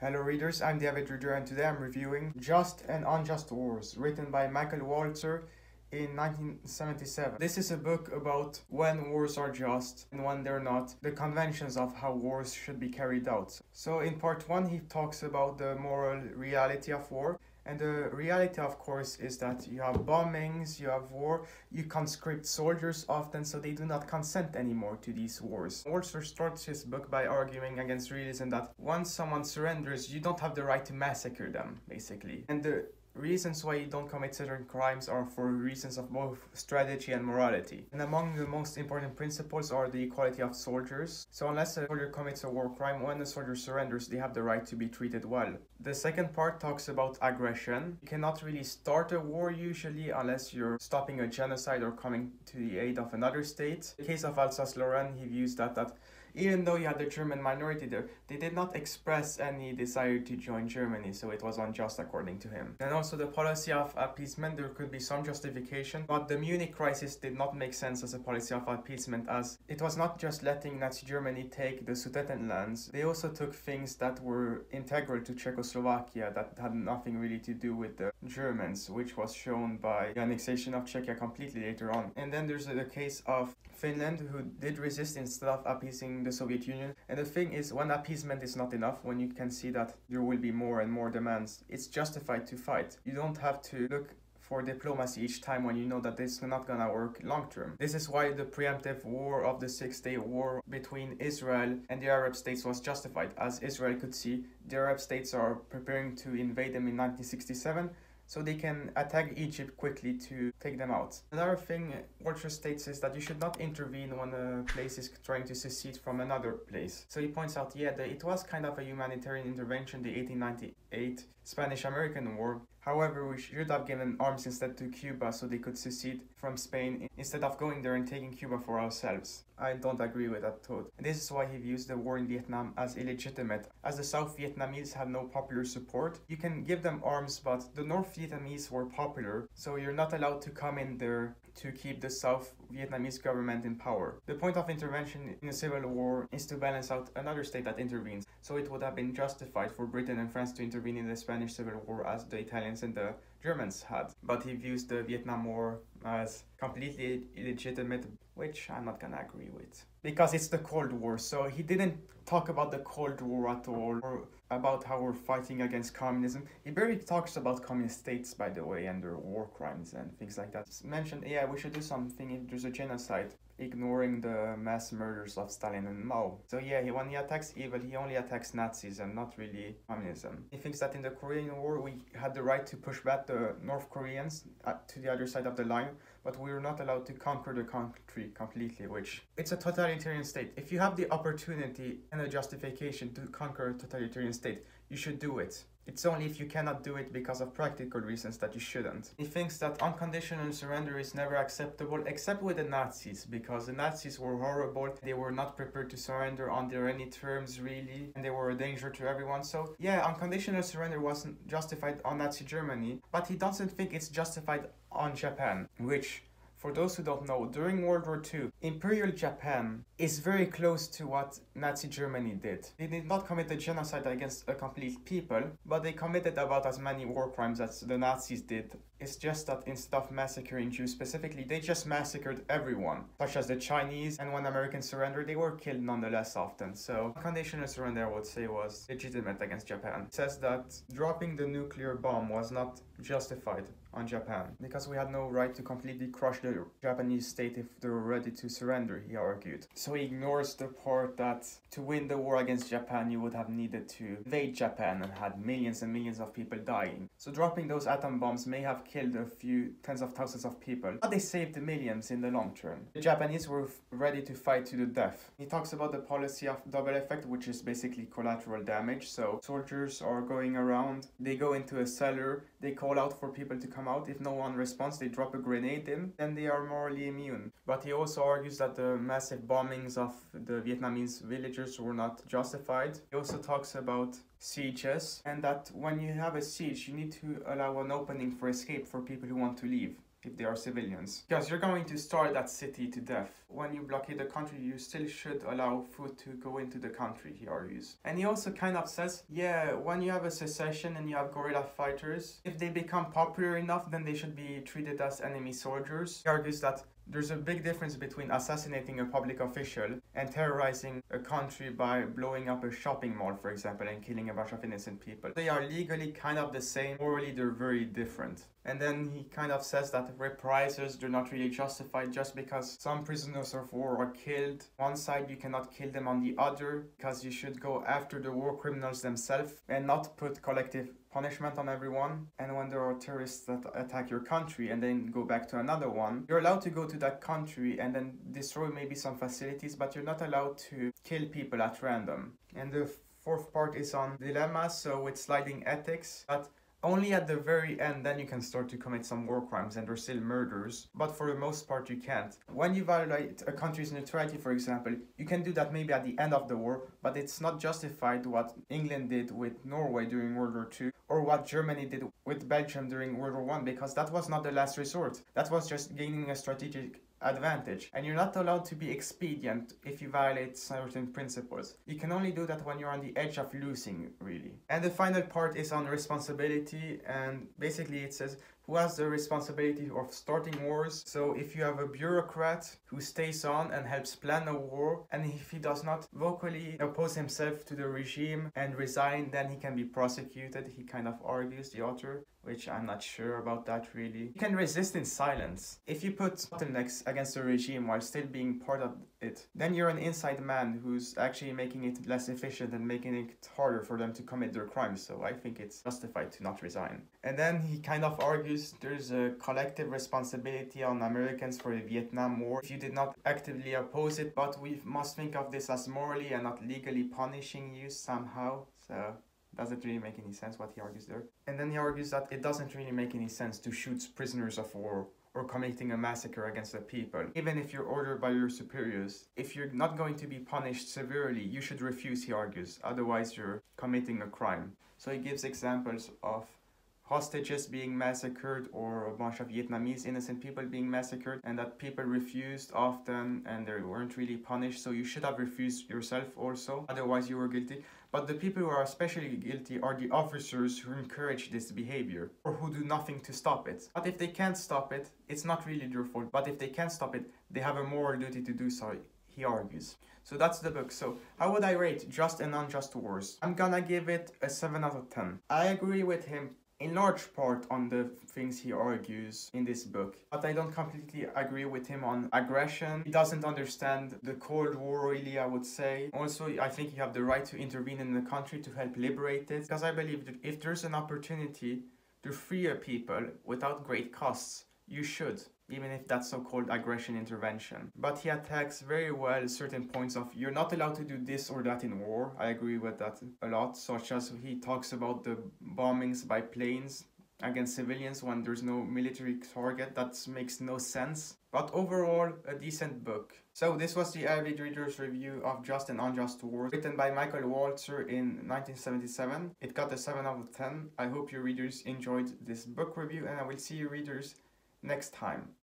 Hello readers, I'm the Avid Reader and today I'm reviewing Just and Unjust Wars, written by Michael Walzer in 1977. This is a book about when wars are just and when they're not, the conventions of how wars should be carried out. So in part 1 he talks about the moral reality of war. And the reality, of course, is that you have bombings, you have war, you conscript soldiers often, so they do not consent anymore to these wars. Walzer starts his book by arguing against realism that once someone surrenders, you don't have the right to massacre them, basically. And the reasons why you don't commit certain crimes are for reasons of both strategy and morality. And among the most important principles are the equality of soldiers. So unless a soldier commits a war crime, when a soldier surrenders, they have the right to be treated well. The second part talks about aggression. You cannot really start a war usually unless you're stopping a genocide or coming to the aid of another state. In the case of Alsace-Lorraine, he views that even though you had the German minority there, they did not express any desire to join Germany, so it was unjust according to him. And also the policy of appeasement, there could be some justification, but the Munich crisis did not make sense as a policy of appeasement, as it was not just letting Nazi Germany take the Sudetenlands, they also took things that were integral to Czechoslovakia that had nothing really to do with the Germans, which was shown by the annexation of Czechia completely later on. And then there's the case of Finland, who did resist instead of appeasing the Soviet Union. And the thing is, when appeasement is not enough, when you can see that there will be more and more demands, it's justified to fight. You don't have to look for diplomacy each time when you know that it's not gonna work long term. This is why the preemptive war of the 6-Day War between Israel and the Arab states was justified, as Israel could see the Arab states are preparing to invade them in 1967, so they can attack Egypt quickly to take them out. Another thing Walzer states is that you should not intervene when a place is trying to secede from another place. So he points out, it was kind of a humanitarian intervention, the 1898 Spanish-American War. However, we should have given arms instead to Cuba so they could secede from Spain instead of going there and taking Cuba for ourselves. I don't agree with that thought. And this is why he views the war in Vietnam as illegitimate. As the South Vietnamese had no popular support, you can give them arms, but the North Vietnamese were popular, so you're not allowed to come in there to keep the South Vietnamese government in power. The point of intervention in a civil war is to balance out another state that intervenes, so it would have been justified for Britain and France to intervene in the Spanish Civil War as the Italians and the Germans had. But he views the Vietnam War as completely illegitimate, which I'm not gonna agree with. Because it's the Cold War, so he didn't talk about the Cold War at all, or about how we're fighting against communism. He barely talks about communist states, by the way, and their war crimes and things like that. He mentioned, we should do something if there's a genocide, ignoring the mass murders of Stalin and Mao. So when he attacks evil, he only attacks Nazis and not really communism. He thinks that in the Korean War, we had the right to push back the North Koreans to the other side of the line, but we were not allowed to conquer the country completely, which it's a totalitarian state. If you have the opportunity and a justification to conquer a totalitarian state, you should do it. It's only if you cannot do it because of practical reasons that you shouldn't. He thinks that unconditional surrender is never acceptable, except with the Nazis, because the Nazis were horrible. They were not prepared to surrender under any terms, really, and they were a danger to everyone. So unconditional surrender wasn't justified on Nazi Germany, but he doesn't think it's justified on Japan, which, for those who don't know, during World War II, Imperial Japan is very close to what Nazi Germany did. They did not commit a genocide against a complete people, but they committed about as many war crimes as the Nazis did. It's just that instead of massacring Jews specifically, they just massacred everyone, such as the Chinese, and when Americans surrendered, they were killed nonetheless often. So unconditional surrender, I would say, was legitimate against Japan. It says that dropping the nuclear bomb was not justified on Japan, because we had no right to completely crush the Japanese state if they were ready to surrender, he argued. So he ignores the part that to win the war against Japan, you would have needed to invade Japan and had millions and millions of people dying. So dropping those atom bombs may have killed a few tens of thousands of people, but they saved millions in the long term. The Japanese were ready to fight to the death. He talks about the policy of double effect, which is basically collateral damage. So soldiers are going around, they go into a cellar, they call out for people to come out. If no one responds, they drop a grenade in, then they are morally immune. But he also argues that the massive bombings of the Vietnamese villagers were not justified. He also talks about sieges, and that when you have a siege, you need to allow an opening for escape for people who want to leave. if they are civilians. Because you're going to starve that city to death. When you blockade the country, you still should allow food to go into the country, he argues. And he also kind of says, yeah, when you have a secession and you have guerrilla fighters, if they become popular enough, then they should be treated as enemy soldiers. He argues that there's a big difference between assassinating a public official and terrorizing a country by blowing up a shopping mall, for example, and killing a bunch of innocent people. They are legally kind of the same, morally they're very different. And then he kind of says that reprisals, they're not really justified just because some prisoners of war are killed. One side, you cannot kill them on the other, because you should go after the war criminals themselves and not put collective punishment on everyone. And when there are terrorists that attack your country and then go back to another one, you're allowed to go to that country and then destroy maybe some facilities, but you're not allowed to kill people at random. And the fourth part is on dilemmas, so it's sliding ethics, but only at the very end, then you can start to commit some war crimes and they're still murders, but for the most part you can't. When you violate a country's neutrality, for example, you can do that maybe at the end of the war, but it's not justified what England did with Norway during World War II or what Germany did with Belgium during World War I, because that was not the last resort. That was just gaining a strategic advantage, and you're not allowed to be expedient if you violate certain principles. You can only do that when you're on the edge of losing, really. And the final part is on responsibility, and basically it says who has the responsibility of starting wars. So if you have a bureaucrat who stays on and helps plan a war, and if he does not vocally oppose himself to the regime and resign, then he can be prosecuted, he kind of argues, the author, which I'm not sure about that really. You can resist in silence. If you put bottlenecks against the regime while still being part of it, then you're an inside man who's actually making it less efficient and making it harder for them to commit their crimes. So I think it's justified to not resign. And then he kind of argues there's a collective responsibility on Americans for the Vietnam War if you did not actively oppose it, but we must think of this as morally and not legally punishing you somehow. So doesn't really make any sense what he argues there. And then he argues that it doesn't really make any sense to shoot prisoners of war or committing a massacre against the people, even if you're ordered by your superiors. If you're not going to be punished severely, you should refuse, he argues, otherwise you're committing a crime. So he gives examples of hostages being massacred or a bunch of Vietnamese innocent people being massacred, and that people refused often and they weren't really punished, so you should have refused yourself also, otherwise you were guilty. But the people who are especially guilty are the officers who encourage this behavior or who do nothing to stop it. But if they can't stop it, it's not really their fault. But if they can't stop it, they have a moral duty to do so, he argues. So that's the book. So how would I rate Just and Unjust Wars? I'm gonna give it a 7 out of 10. I agree with him in large part on the things he argues in this book, but I don't completely agree with him on aggression. He doesn't understand the Cold War really, I would say. Also, I think you have the right to intervene in the country to help liberate it, because I believe that if there's an opportunity to free a people without great costs, you should, even if that's so-called aggression intervention. But he attacks very well certain points of you're not allowed to do this or that in war. I agree with that a lot, such as he talks about the bombings by planes against civilians when there's no military target. That makes no sense. But overall, a decent book. So this was the Avid Reader's Review of Just and Unjust Wars, written by Michael Walzer in 1977. It got a 7 out of 10. I hope you readers enjoyed this book review, and I will see you readers next time.